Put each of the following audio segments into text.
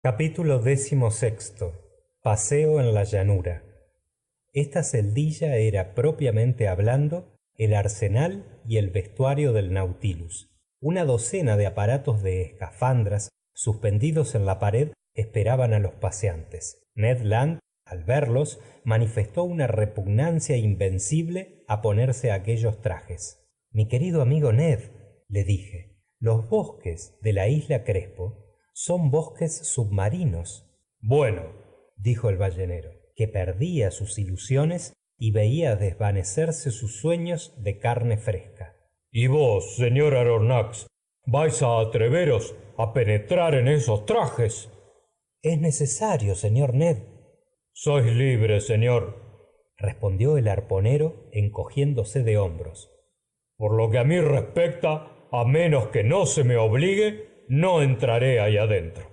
Capítulo XVI. Paseo en la llanura. Esta celdilla era, propiamente hablando, el arsenal y el vestuario del Nautilus. Una docena de aparatos de escafandras suspendidos en la pared esperaban a los paseantes. Ned Land, al verlos, manifestó una repugnancia invencible a ponerse aquellos trajes. Mi querido amigo Ned, le dije, los bosques de la isla Crespo son bosques submarinos. Bueno, dijo el ballenero, que perdía sus ilusiones y veía desvanecerse sus sueños de carne fresca. ¿Y vos, señor Aronnax, vais a atreveros a penetrar en esos trajes? Es necesario, señor Ned. Sois libre, señor, respondió el arponero encogiéndose de hombros. Por lo que a mí respecta, a menos que no se me obligue, no entraré ahí adentro.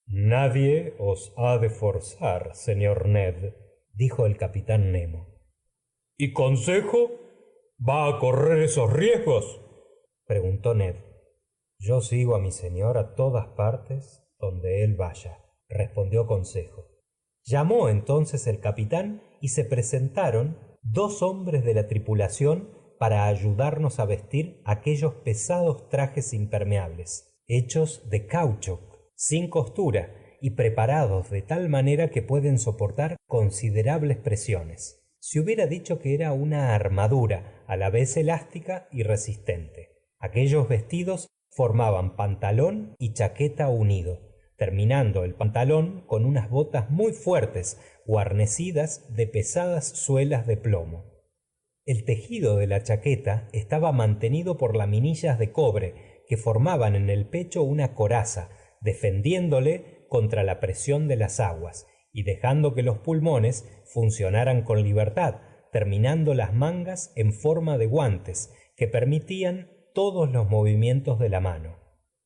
Nadie os ha de forzar, señor Ned, dijo el capitán Nemo. ¿Y Consejo? ¿Va a correr esos riesgos? Preguntó Ned. Yo sigo a mi señor a todas partes donde él vaya, respondió Consejo. Llamó entonces el capitán y se presentaron dos hombres de la tripulación para ayudarnos a vestir aquellos pesados trajes impermeables, hechos de caucho, sin costura y preparados de tal manera que pueden soportar considerables presiones. Se hubiera dicho que era una armadura a la vez elástica y resistente. Aquellos vestidos formaban pantalón y chaqueta unido, terminando el pantalón con unas botas muy fuertes, guarnecidas de pesadas suelas de plomo. El tejido de la chaqueta estaba mantenido por laminillas de cobre que formaban en el pecho una coraza, defendiéndole contra la presión de las aguas y dejando que los pulmones funcionaran con libertad, terminando las mangas en forma de guantes que permitían todos los movimientos de la mano.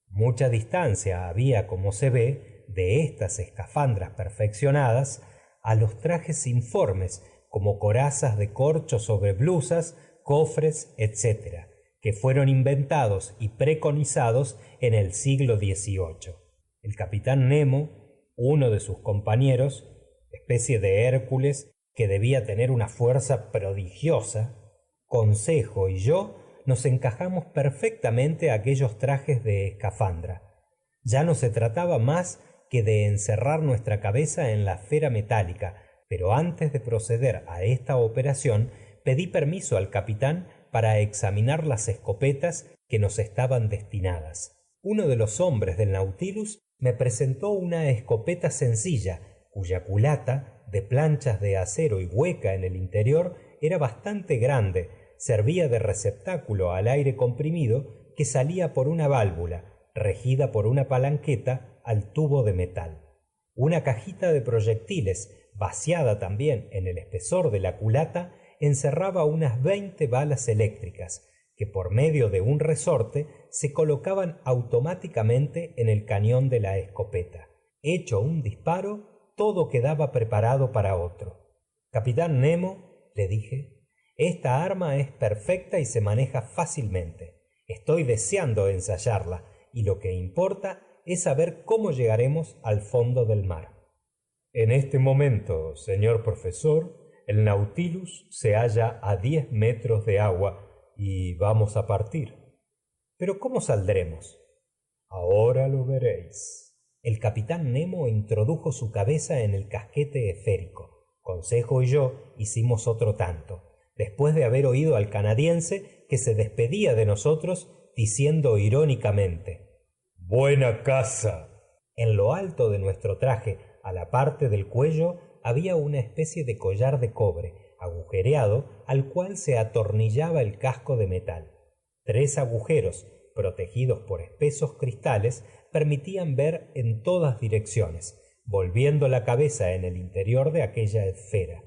Mucha distancia había, como se ve, de estas escafandras perfeccionadas a los trajes informes, como corazas de corcho sobre blusas, cofres, etc., que fueron inventados y preconizados en el siglo XVIII. El capitán Nemo, uno de sus compañeros, especie de Hércules que debía tener una fuerza prodigiosa, Consejo y yo nos encajamos perfectamente a aquellos trajes de escafandra. Ya no se trataba más que de encerrar nuestra cabeza en la esfera metálica, pero antes de proceder a esta operación, pedí permiso al capitán para examinar las escopetas que nos estaban destinadas. Uno de los hombres del Nautilus me presentó una escopeta sencilla, cuya culata, de planchas de acero y hueca en el interior, era bastante grande, servía de receptáculo al aire comprimido que salía por una válvula, regida por una palanqueta al tubo de metal. Una cajita de proyectiles, vaciada también en el espesor de la culata, encerraba unas 20 balas eléctricas, que por medio de un resorte se colocaban automáticamente en el cañón de la escopeta. Hecho un disparo, todo quedaba preparado para otro. Capitán Nemo, le dije, esta arma es perfecta y se maneja fácilmente. Estoy deseando ensayarla, y lo que importa es saber cómo llegaremos al fondo del mar. En este momento, señor profesor, el Nautilus se halla a 10 metros de agua y vamos a partir. ¿Pero cómo saldremos? Ahora lo veréis. El capitán Nemo introdujo su cabeza en el casquete esférico. Consejo y yo hicimos otro tanto, después de haber oído al canadiense que se despedía de nosotros diciendo irónicamente: ¡Buena caza! En lo alto de nuestro traje, a la parte del cuello, había una especie de collar de cobre, agujereado, al cual se atornillaba el casco de metal. 3 agujeros, protegidos por espesos cristales, permitían ver en todas direcciones, volviendo la cabeza en el interior de aquella esfera.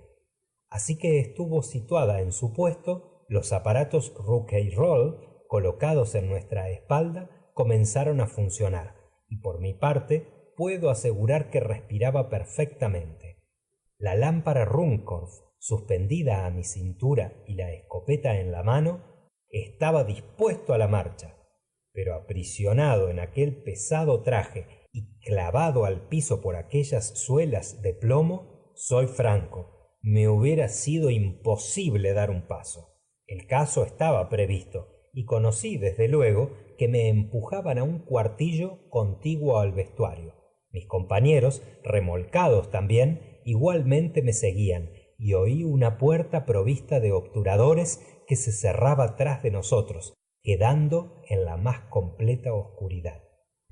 Así que estuvo situada en su puesto, los aparatos Rouquayrol, colocados en nuestra espalda, comenzaron a funcionar, y por mi parte puedo asegurar que respiraba perfectamente. La lámpara Ruhmkorff, suspendida a mi cintura y la escopeta en la mano, estaba dispuesto a la marcha, pero aprisionado en aquel pesado traje y clavado al piso por aquellas suelas de plomo, soy franco, me hubiera sido imposible dar un paso. El caso estaba previsto, y conocí desde luego que me empujaban a un cuartillo contiguo al vestuario. Mis compañeros, remolcados también, igualmente me seguían, y oí una puerta provista de obturadores que se cerraba tras de nosotros, quedando en la más completa oscuridad.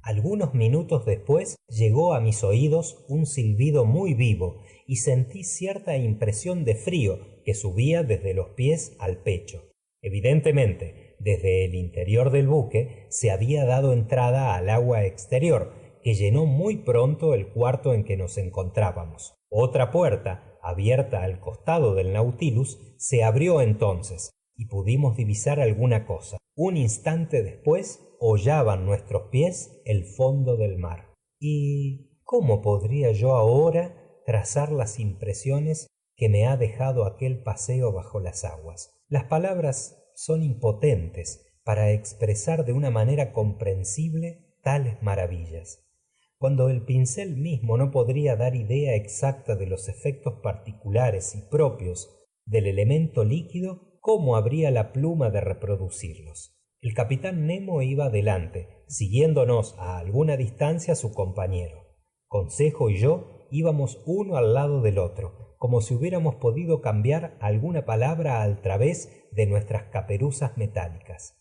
Algunos minutos después llegó a mis oídos un silbido muy vivo y sentí cierta impresión de frío que subía desde los pies al pecho. Evidentemente, desde el interior del buque se había dado entrada al agua exterior, que llenó muy pronto el cuarto en que nos encontrábamos. Otra puerta, abierta al costado del Nautilus, se abrió entonces, y pudimos divisar alguna cosa. Un instante después hollaban nuestros pies el fondo del mar. ¿Y cómo podría yo ahora trazar las impresiones que me ha dejado aquel paseo bajo las aguas? Las palabras son impotentes para expresar de una manera comprensible tales maravillas. Cuando el pincel mismo no podría dar idea exacta de los efectos particulares y propios del elemento líquido, ¿cómo habría la pluma de reproducirlos? El capitán Nemo iba delante, siguiéndonos a alguna distancia su compañero. Consejo y yo íbamos uno al lado del otro, como si hubiéramos podido cambiar alguna palabra al través de nuestras caperuzas metálicas.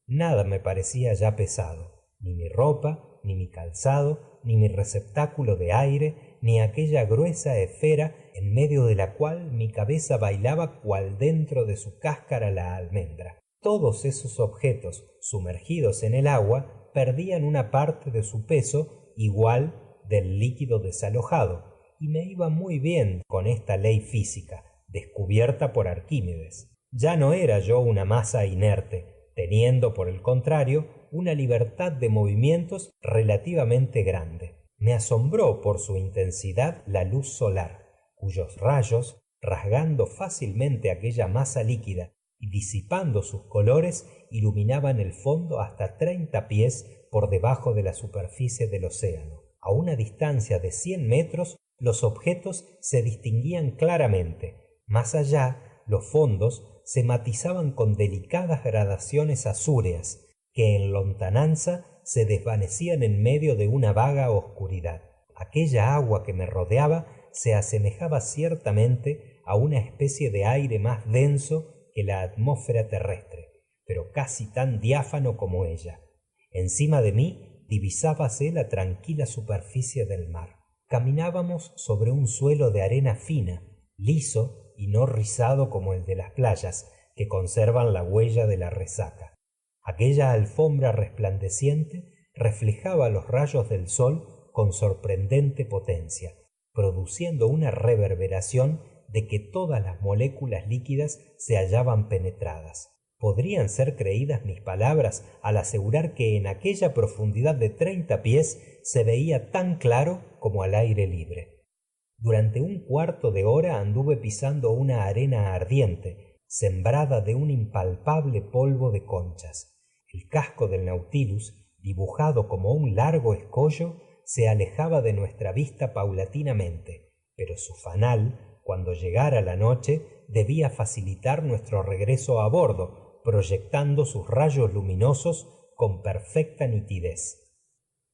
Nada me parecía ya pesado, ni mi ropa, ni mi calzado, ni mi receptáculo de aire, ni aquella gruesa esfera en medio de la cual mi cabeza bailaba cual dentro de su cáscara la almendra. Todos esos objetos sumergidos en el agua perdían una parte de su peso igual del líquido desalojado, y me iba muy bien con esta ley física, descubierta por Arquímedes. Ya no era yo una masa inerte, teniendo por el contrario una libertad de movimientos relativamente grande. Me asombró por su intensidad la luz solar, cuyos rayos, rasgando fácilmente aquella masa líquida y disipando sus colores, iluminaban el fondo hasta 30 pies por debajo de la superficie del océano. A una distancia de 100 metros, los objetos se distinguían claramente. Más allá, los fondos se matizaban con delicadas gradaciones azúreas, que en lontananza se desvanecían en medio de una vaga oscuridad. Aquella agua que me rodeaba se asemejaba ciertamente a una especie de aire más denso que la atmósfera terrestre, pero casi tan diáfano como ella. Encima de mí divisábase la tranquila superficie del mar. Caminábamos sobre un suelo de arena fina, liso y no rizado como el de las playas, que conservan la huella de la resaca. Aquella alfombra resplandeciente reflejaba los rayos del sol con sorprendente potencia, produciendo una reverberación de que todas las moléculas líquidas se hallaban penetradas. ¿Podrían ser creídas mis palabras al asegurar que en aquella profundidad de 30 pies se veía tan claro como al aire libre? Durante un cuarto de hora anduve pisando una arena ardiente, sembrada de un impalpable polvo de conchas. El casco del Nautilus, dibujado como un largo escollo, se alejaba de nuestra vista paulatinamente, pero su fanal, cuando llegara la noche, debía facilitar nuestro regreso a bordo, proyectando sus rayos luminosos con perfecta nitidez.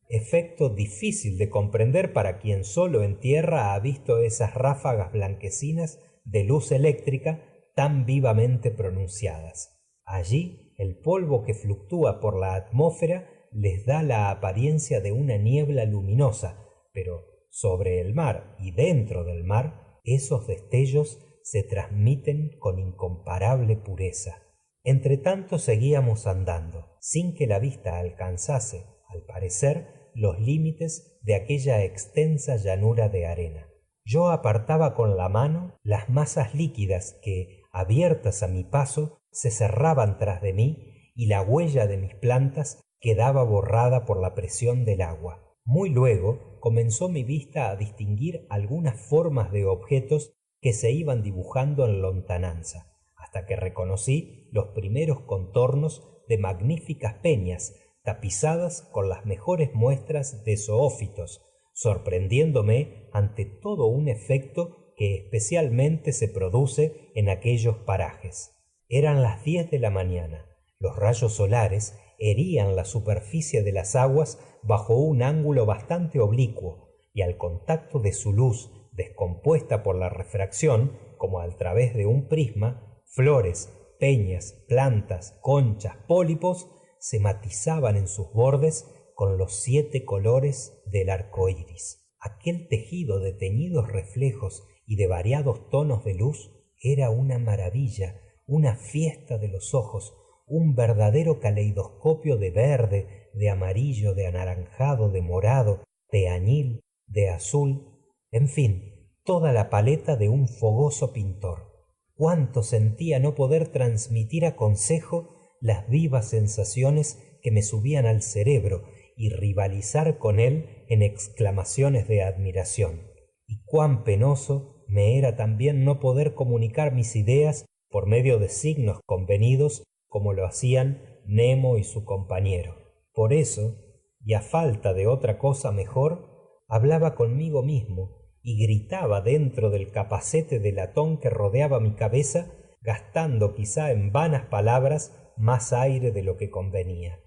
Efecto difícil de comprender para quien solo en tierra ha visto esas ráfagas blanquecinas de luz eléctrica tan vivamente pronunciadas. Allí, el polvo que fluctúa por la atmósfera les da la apariencia de una niebla luminosa, pero sobre el mar y dentro del mar, esos destellos se transmiten con incomparable pureza. Entretanto seguíamos andando, sin que la vista alcanzase, al parecer, los límites de aquella extensa llanura de arena. Yo apartaba con la mano las masas líquidas que, abiertas a mi paso, se cerraban tras de mí, y la huella de mis plantas quedaba borrada por la presión del agua. Muy luego comenzó mi vista a distinguir algunas formas de objetos que se iban dibujando en lontananza, hasta que reconocí los primeros contornos de magníficas peñas, tapizadas con las mejores muestras de zoófitos, sorprendiéndome ante todo un efecto que especialmente se produce en aquellos parajes. Eran las 10 de la mañana. Los rayos solares herían la superficie de las aguas bajo un ángulo bastante oblicuo, y al contacto de su luz, descompuesta por la refracción, como al través de un prisma, flores, peñas, plantas, conchas, pólipos, se matizaban en sus bordes con los 7 colores del arco iris. Aquel tejido de teñidos reflejos y de variados tonos de luz era una maravilla, una fiesta de los ojos, un verdadero caleidoscopio de verde, de amarillo, de anaranjado, de morado, de añil, de azul, en fin, toda la paleta de un fogoso pintor. Cuánto sentía no poder transmitir a Consejo las vivas sensaciones que me subían al cerebro y rivalizar con él en exclamaciones de admiración. Y cuán penoso me era también no poder comunicar mis ideas por medio de signos convenidos, como lo hacían Nemo y su compañero. Por eso, y a falta de otra cosa mejor, hablaba conmigo mismo y gritaba dentro del capacete de latón que rodeaba mi cabeza, gastando quizá en vanas palabras más aire de lo que convenía.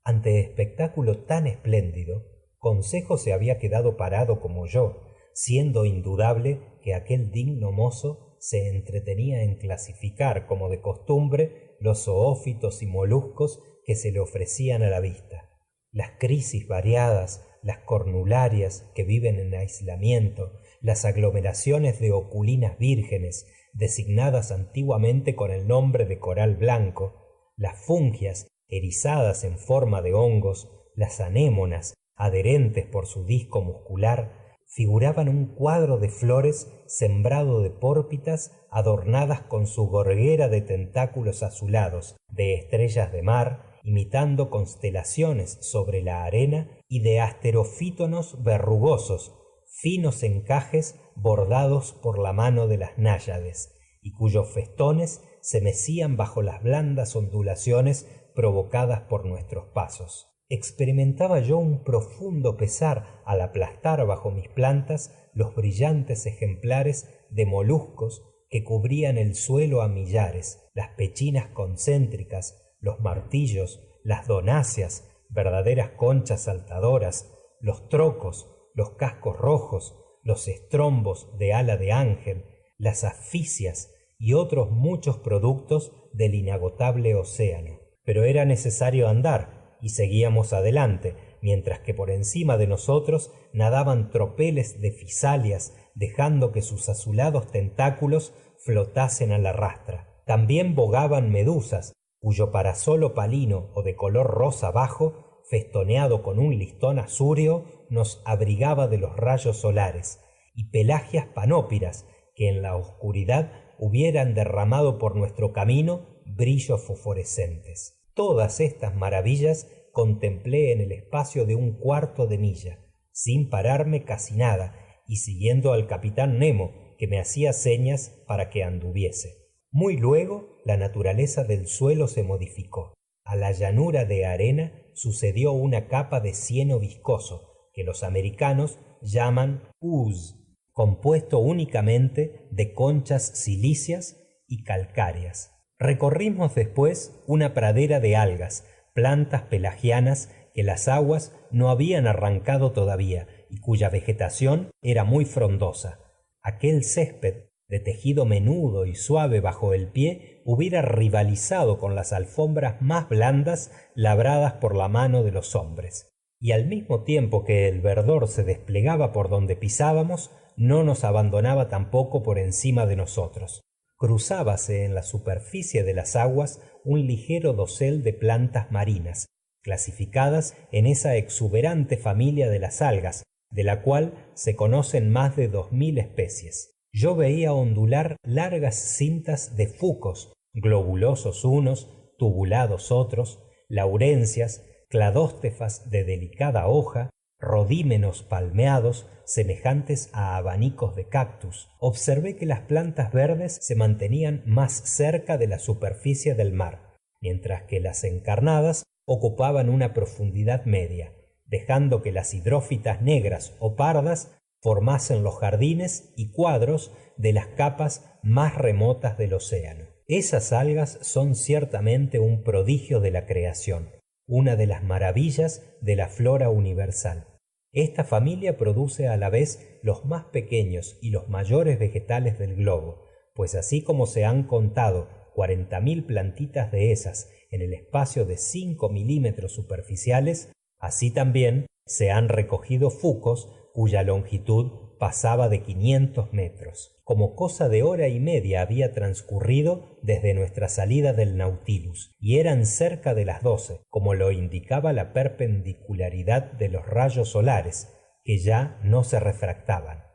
Ante espectáculo tan espléndido, Consejo se había quedado parado como yo, siendo indudable que aquel digno mozo se entretenía en clasificar, como de costumbre, los zoófitos y moluscos que se le ofrecían a la vista. Las crisis variadas, las cornularias que viven en aislamiento, las aglomeraciones de oculinas vírgenes, designadas antiguamente con el nombre de coral blanco, las fungias erizadas en forma de hongos, las anémonas, adherentes por su disco muscular, figuraban un cuadro de flores sembrado de pórpitas adornadas con su gorguera de tentáculos azulados, de estrellas de mar, imitando constelaciones sobre la arena, y de asterofítonos verrugosos, finos encajes bordados por la mano de las náyades, y cuyos festones se mecían bajo las blandas ondulaciones provocadas por nuestros pasos. Experimentaba yo un profundo pesar al aplastar bajo mis plantas los brillantes ejemplares de moluscos que cubrían el suelo a millares, las pechinas concéntricas, los martillos, las donáceas, verdaderas conchas saltadoras, los trocos, los cascos rojos, los estrombos de ala de ángel, las asfisias y otros muchos productos del inagotable océano. Pero era necesario andar, y seguíamos adelante, mientras que por encima de nosotros nadaban tropeles de fisalias, dejando que sus azulados tentáculos flotasen a la rastra. También bogaban medusas, cuyo parasol opalino o de color rosa bajo, festoneado con un listón azúreo, nos abrigaba de los rayos solares, y pelagias panópiras, que en la oscuridad hubieran derramado por nuestro camino brillos fosforescentes. Todas estas maravillas contemplé en el espacio de un cuarto de milla, sin pararme casi nada, y siguiendo al capitán Nemo, que me hacía señas para que anduviese. Muy luego la naturaleza del suelo se modificó. A la llanura de arena sucedió una capa de cieno viscoso, que los americanos llaman ooze, compuesto únicamente de conchas silíceas y calcáreas. Recorrimos después una pradera de algas, plantas pelagianas que las aguas no habían arrancado todavía y cuya vegetación era muy frondosa. Aquel césped de tejido menudo y suave bajo el pie hubiera rivalizado con las alfombras más blandas labradas por la mano de los hombres. Y al mismo tiempo que el verdor se desplegaba por donde pisábamos, no nos abandonaba tampoco por encima de nosotros. Cruzábase en la superficie de las aguas un ligero dosel de plantas marinas, clasificadas en esa exuberante familia de las algas, de la cual se conocen más de 2000 especies. Yo veía ondular largas cintas de fucos, globulosos unos, tubulados otros, laurencias, cladóstefas de delicada hoja, rodímenos palmeados, semejantes a abanicos de cactus. Observé que las plantas verdes se mantenían más cerca de la superficie del mar, mientras que las encarnadas ocupaban una profundidad media, dejando que las hidrófitas negras o pardas formasen los jardines y cuadros de las capas más remotas del océano. Esas algas son ciertamente un prodigio de la creación, una de las maravillas de la flora universal. Esta familia produce a la vez los más pequeños y los mayores vegetales del globo, pues así como se han contado 40.000 plantitas de esas en el espacio de 5 milímetros superficiales, así también se han recogido fucos cuya longitud pasaba de 500 metros. Como cosa de hora y media había transcurrido desde nuestra salida del Nautilus, y eran cerca de las 12, como lo indicaba la perpendicularidad de los rayos solares, que ya no se refractaban.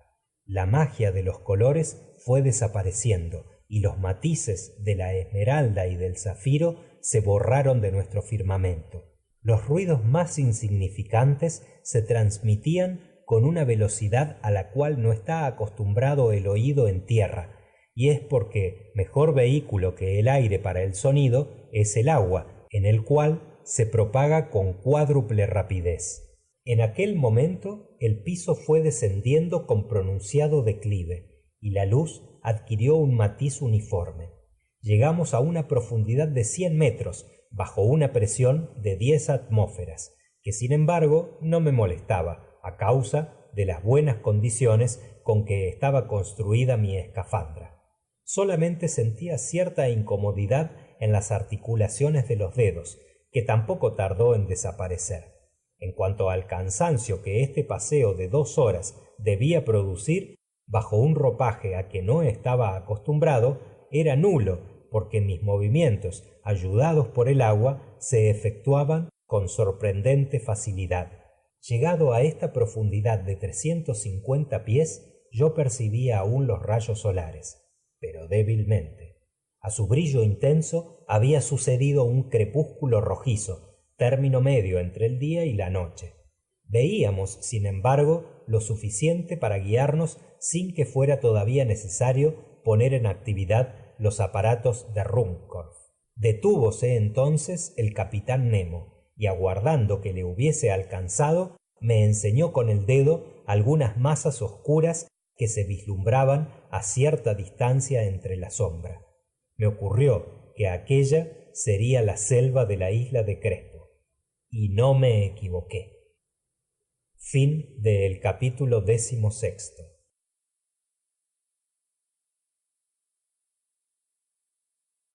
La magia de los colores fue desapareciendo, y los matices de la esmeralda y del zafiro se borraron de nuestro firmamento. Los ruidos más insignificantes se transmitían con una velocidad a la cual no está acostumbrado el oído en tierra, y es porque mejor vehículo que el aire para el sonido es el agua, en el cual se propaga con cuádruple rapidez. En aquel momento el piso fue descendiendo con pronunciado declive, y la luz adquirió un matiz uniforme. Llegamos a una profundidad de 100 metros, bajo una presión de 10 atmósferas, que sin embargo no me molestaba, a causa de las buenas condiciones con que estaba construida mi escafandra. Solamente sentía cierta incomodidad en las articulaciones de los dedos, que tampoco tardó en desaparecer. En cuanto al cansancio que este paseo de 2 horas debía producir, bajo un ropaje a que no estaba acostumbrado, era nulo, porque mis movimientos, ayudados por el agua, se efectuaban con sorprendente facilidad. Llegado a esta profundidad de 350 pies, yo percibía aún los rayos solares, pero débilmente. A su brillo intenso había sucedido un crepúsculo rojizo, término medio entre el día y la noche. Veíamos, sin embargo, lo suficiente para guiarnos sin que fuera todavía necesario poner en actividad los aparatos de Ruhmkorff. Detúvose entonces el capitán Nemo, y aguardando que le hubiese alcanzado, me enseñó con el dedo algunas masas oscuras que se vislumbraban a cierta distancia entre la sombra. Me ocurrió que aquella sería la selva de la isla de Crespo, y no me equivoqué. Fin del capítulo 16.